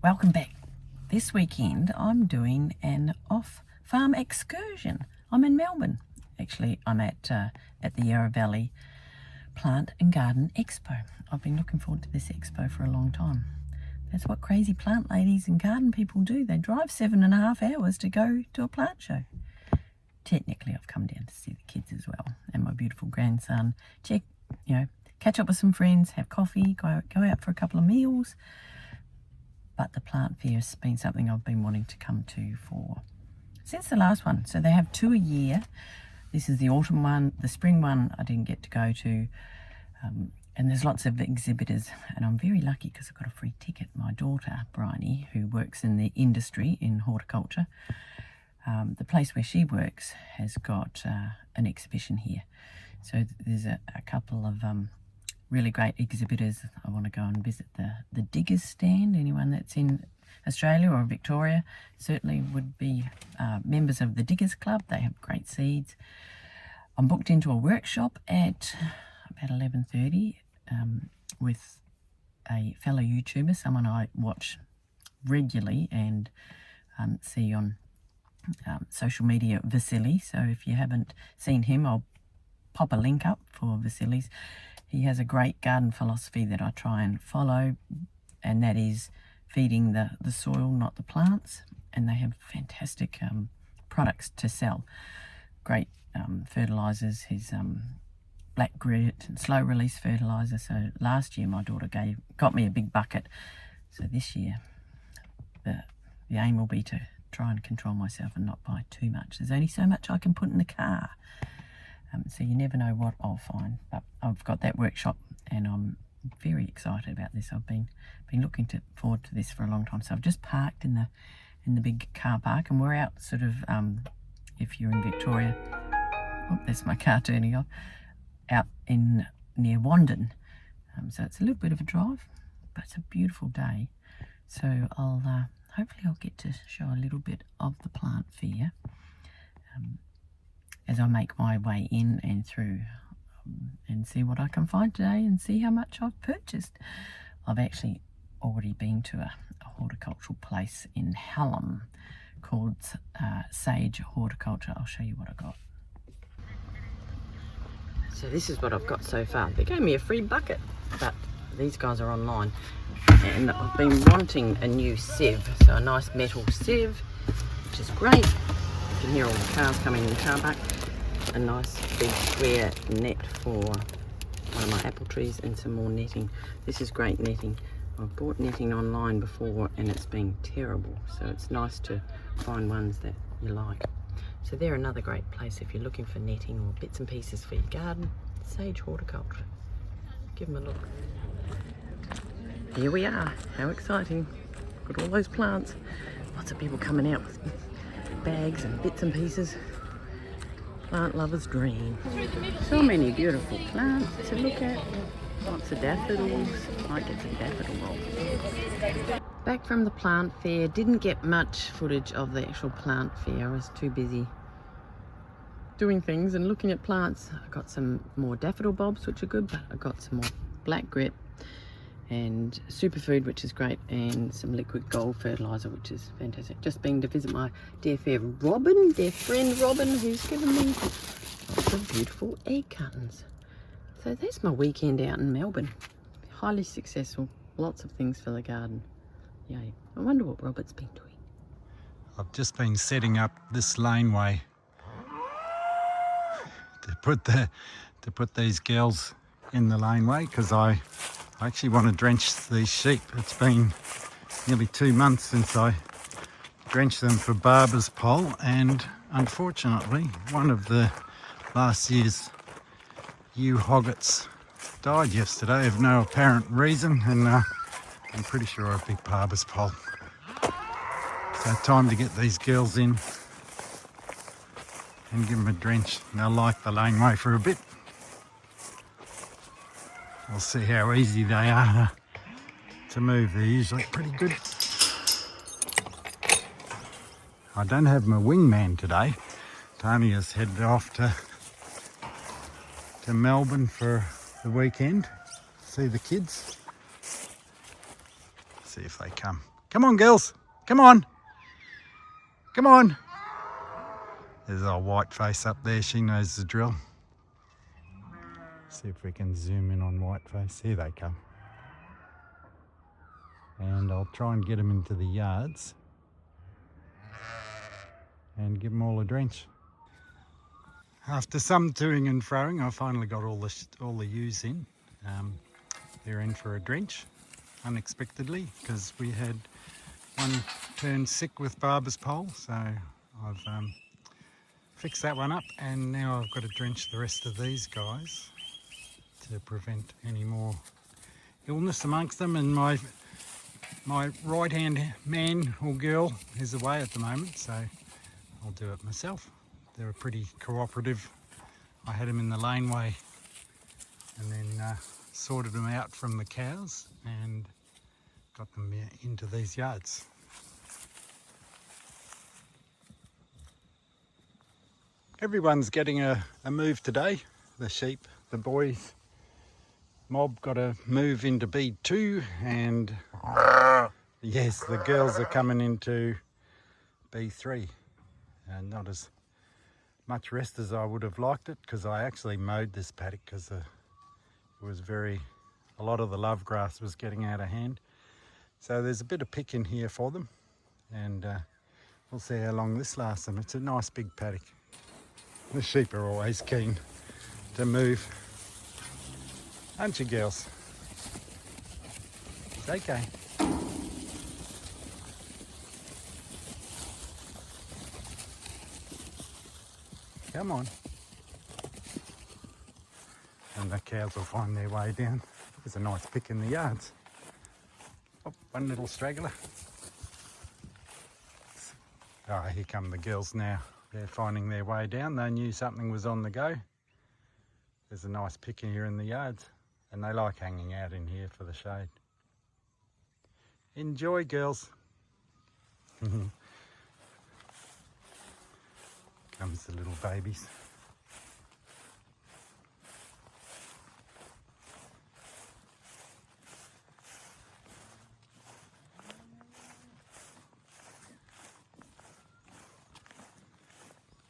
Welcome back. This weekend I'm doing an off-farm excursion. I'm in Melbourne. Actually, I'm at the Yarra Valley Plant and Garden Expo. I've been looking forward to this expo for a long time. That's what crazy plant ladies and garden people do. They drive 7.5 hours to go to a plant show. Technically, I've come down to see the kids as well and my beautiful grandson. Catch up with some friends, have coffee, go out for a couple of meals. But the plant fair has been something I've been wanting to come to since the last one. So they have 2 a year. This is the autumn one. The spring one I didn't get to go to. And there's lots of exhibitors, and I'm very lucky because I've got a free ticket. My daughter, Bryony, who works in the industry in horticulture, the place where she works has got an exhibition here. So there's a couple of really great exhibitors. I want to go and visit the diggers stand. Anyone that's in Australia or Victoria certainly would be members of the Diggers Club. They have great seeds. I'm booked into a workshop at about 11:30 with a fellow YouTuber, someone I watch regularly and see on social media, Vasili. So if you haven't seen him, I'll pop a link up for Vasili's. He has a great garden philosophy that I try and follow, and that is feeding the soil, not the plants. And they have fantastic products to sell. Great fertilizers. His black grit and slow release fertilizer. So last year my daughter got me a big bucket. So this year the aim will be to try and control myself and not buy too much. There's only so much I can put in the car. So you never know what I'll find. But I've got that workshop and I'm very excited about this. I've been looking forward to this for a long time. So I've just parked in the big car park, and we're out sort of, if you're in Victoria, oh, that's my car turning off, out near Wandon. So it's a little bit of a drive, but it's a beautiful day. So hopefully I'll get to show a little bit of the plant fair as I make my way in and through and see what I can find today and see how much I've purchased. I've actually already been to a horticultural place in Hallam called Sage Horticulture. I'll show you what I got. So this is what I've got so far. They gave me a free bucket, but these guys are online. And I've been wanting a new sieve, so a nice metal sieve, which is great. You can hear all the cars coming in the car park. A nice big square net for one of my apple trees and some more netting. This is great netting. I've bought netting online before and it's been terrible, so it's nice to find ones that you like. So they're another great place if you're looking for netting or bits and pieces for your garden. Sage Horticulture. Give them a look. Here we are. How exciting. Got all those plants. Lots of people coming out with bags and bits and pieces. Plant lover's dream. So many beautiful plants to look at. Lots of daffodils. Might get some daffodil rolls. Back from the plant fair. Didn't get much footage of the actual plant fair. I was too busy doing things and looking at plants. I got some more daffodil bulbs, which are good, but I got some more black grit and superfood, which is great, and some liquid gold fertilizer, which is fantastic. Just been to visit my dear friend Robin, who's given me lots of beautiful egg cartons. So that's my weekend out in Melbourne. Highly successful, lots of things for the garden. Yay. I wonder what Robert's been doing. I've just been setting up this laneway to put these girls in the laneway, because I actually want to drench these sheep. It's been nearly 2 months since I drenched them for barber's pole, and unfortunately one of the last year's ewe hoggets died yesterday of no apparent reason, and I'm pretty sure I picked barber's pole. So time to get these girls in and give them a drench. They'll like the laneway for a bit. We'll see how easy they are to move. They're usually pretty good. I don't have my wingman today. Tania's headed off to Melbourne for the weekend. See the kids. See if they come. Come on, girls. Come on. Come on. There's our white face up there. She knows the drill. See if we can zoom in on white face. Here they come. And I'll try and get them into the yards and give them all a drench. After some toing and froing, I finally got all the ewes in. They're in for a drench, unexpectedly, because we had one turn sick with barber's pole, so I've fixed that one up, and now I've got to drench the rest of these guys to prevent any more illness amongst them. And my right hand man or girl is away at the moment, so I'll do it myself. They were pretty cooperative. I had them in the laneway and then sorted them out from the cows and got them into these yards. Everyone's getting a move today. The sheep, the boys, mob got a move into B2, and yes, the girls are coming into B3. And not as much rest as I would have liked it, because I actually mowed this paddock because it was a lot of the love grass was getting out of hand. So there's a bit of pick in here for them, and we'll see how long this lasts them. It's a nice big paddock. The sheep are always keen to move. Aren't you, girls? It's okay. Come on. And the cows will find their way down. There's a nice pick in the yards. Oh, one little straggler. Oh, here come the girls now. They're finding their way down. They knew something was on the go. There's a nice pick here in the yards, and they like hanging out in here for the shade. Enjoy, girls. Comes the little babies.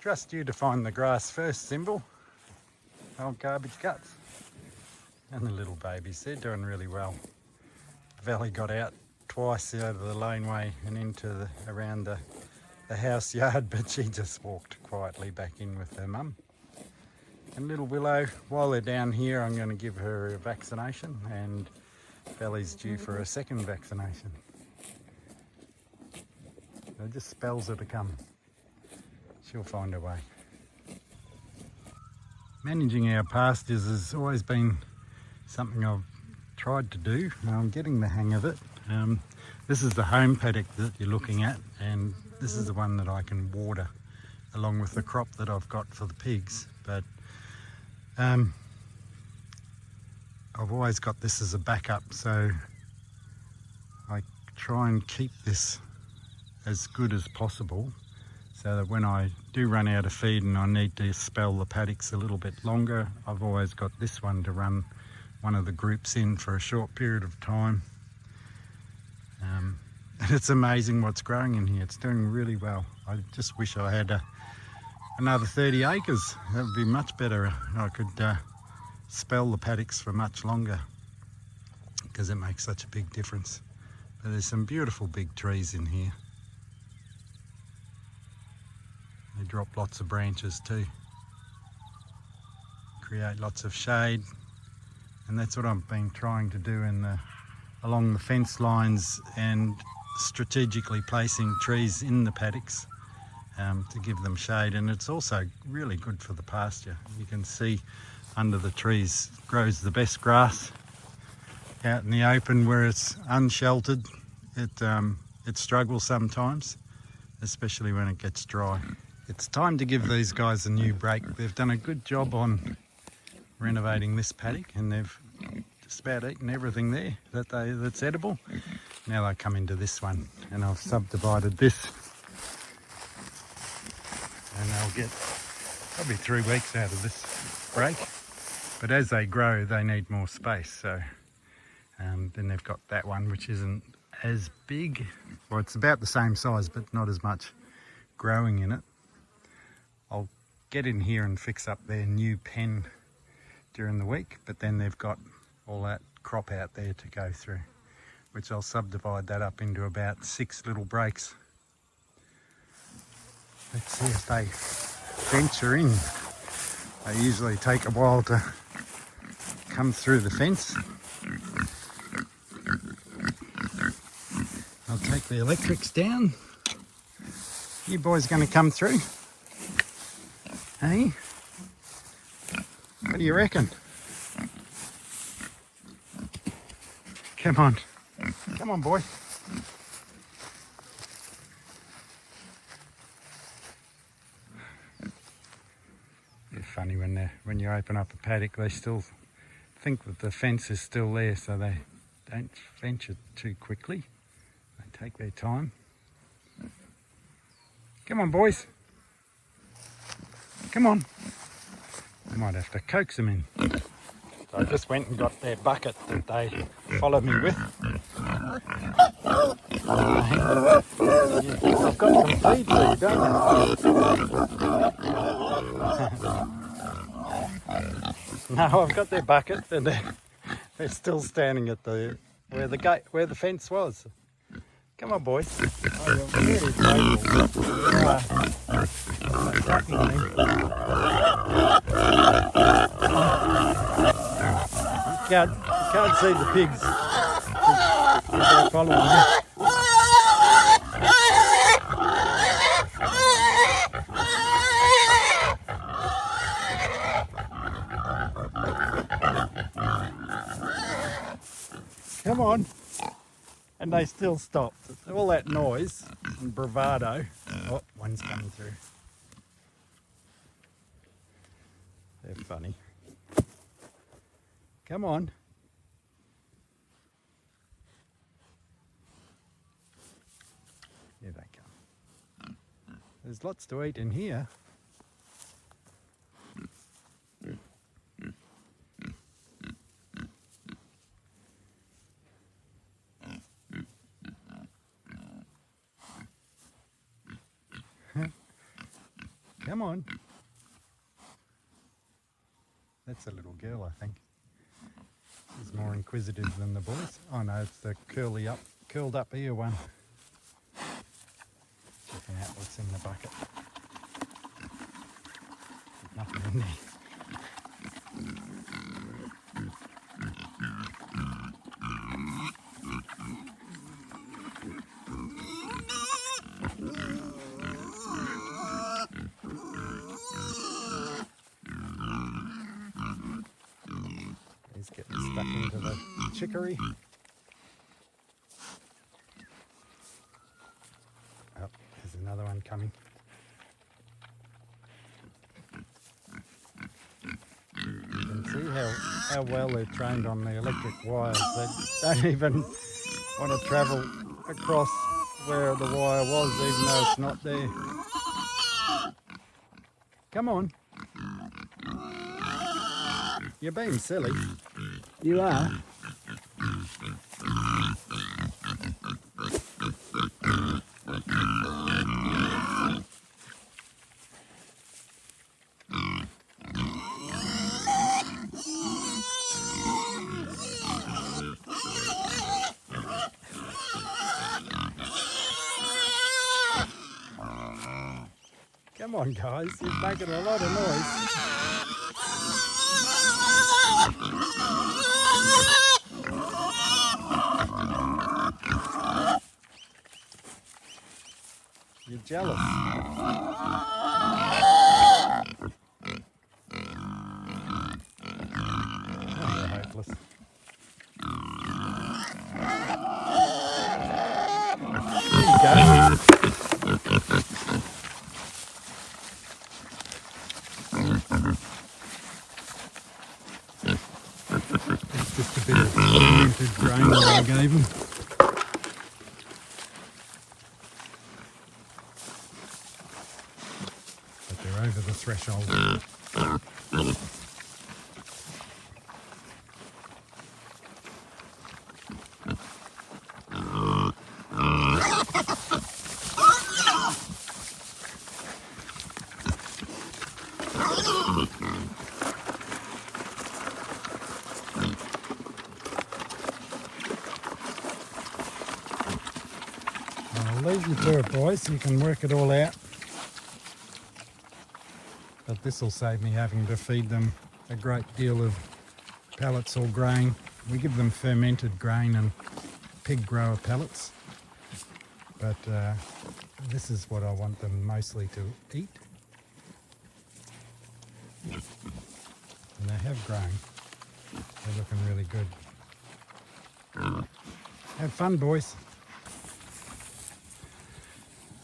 Trust you to find the grass first, Symbol. Old garbage guts. And the little babies, they're doing really well. Valley got out twice out of the laneway and into around the house yard, but she just walked quietly back in with her mum. And little Willow, while they're down here, I'm going to give her a vaccination, and Valley's due for a second vaccination. So it just spells her to come. She'll find her way. Managing our pastures has always been something I've tried to do. I'm getting the hang of it. This is the home paddock that you're looking at, and this is the one that I can water along with the crop that I've got for the pigs. But I've always got this as a backup, so I try and keep this as good as possible, so that when I do run out of feed and I need to spell the paddocks a little bit longer, I've always got this one to run one of the groups in for a short period of time. And it's amazing what's growing in here. It's doing really well. I just wish I had another 30 acres. That would be much better. I could spell the paddocks for much longer, because it makes such a big difference. But there's some beautiful big trees in here. They drop lots of branches too, create lots of shade, and that's what I've been trying to do along the fence lines, and strategically placing trees in the paddocks to give them shade. And it's also really good for the pasture. You can see under the trees grows the best grass. Out in the open where it's unsheltered, it struggles sometimes, especially when it gets dry. It's time to give these guys a new break. They've done a good job on renovating this paddock, and they've just about eaten everything there that's edible. Now they come into this one, and I've subdivided this, and they'll get probably 3 weeks out of this break. But as they grow, they need more space, so then they've got that one, which isn't as big, well, it's about the same size, but not as much growing in it. I'll get in here and fix up their new pen during the week, but then they've got all that crop out there to go through, which I'll subdivide that up into about 6 little breaks. Let's see if they venture in. They usually take a while to come through the fence. I'll take the electrics down. You boys going to come through? Hey? What do you reckon? Come on. Come on, boy. It's funny when you open up a paddock, they still think that the fence is still there, so they don't venture too quickly. They take their time. Come on, boys. Come on. I might have to coax them in. So I just went and got their bucket that they followed me with. I've got some feed for you, don't I? No, I've got their bucket and they're still standing at where the fence was. Come on, boys. Oh, you're very playful. You can't see the pigs. They're following me. Come on. And they still stopped. All that noise and bravado. Oh, one's coming through. They're funny. Come on. Here they come. There's lots to eat in here. Come on. That's a little girl, I think. She's more inquisitive than the boys. Oh no, it's the curled up ear one. Checking out what's in the bucket. There's nothing in there. He's getting stuck into the chicory. Oh, there's another one coming. You can see how well they're trained on the electric wires. They don't even want to travel across where the wire was, even though it's not there. Come on. You're being silly. You are. Come on, guys. You're making a lot of noise. You're jealous. Oh, they're hopeless. There you go. It's just a bit of fermented grain that I gave them. Over the threshold. I'll leave you to it, boys, so you can work it all out. But this will save me having to feed them a great deal of pellets or grain. We give them fermented grain and pig grower pellets. But this is what I want them mostly to eat. And they have grown. They're looking really good. Have fun, boys.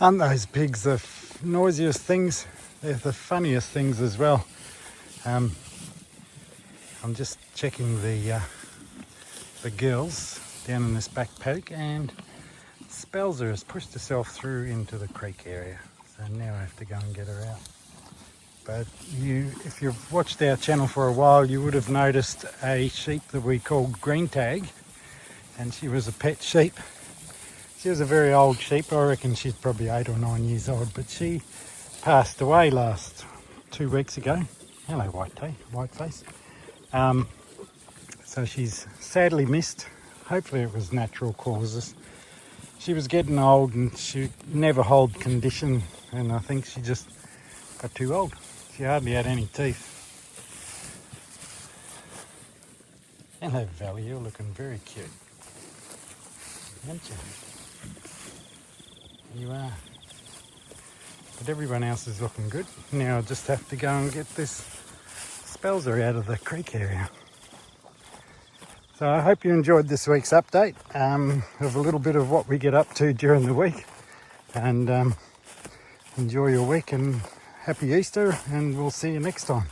Aren't those pigs the noisiest things? They're the funniest things as well. I'm just checking the gills down in this back paddock, and Spelzer has pushed herself through into the creek area. So now I have to go and get her out. But if you've watched our channel for a while, you would have noticed a sheep that we called Green Tag, and she was a pet sheep. She was a very old sheep. I reckon she's probably 8 or 9 years old, but she passed away 2 weeks ago. Hello, Whiteface. So she's sadly missed. Hopefully it was natural causes. She was getting old and she never held condition, and I think she just got too old. She hardly had any teeth. Hello, Valley, you're looking very cute, aren't you? You are. But everyone else is looking good. Now I just have to go and get this Spelzer out of the creek area. So I hope you enjoyed this week's update of a little bit of what we get up to during the week. And enjoy your week and happy Easter, and we'll see you next time.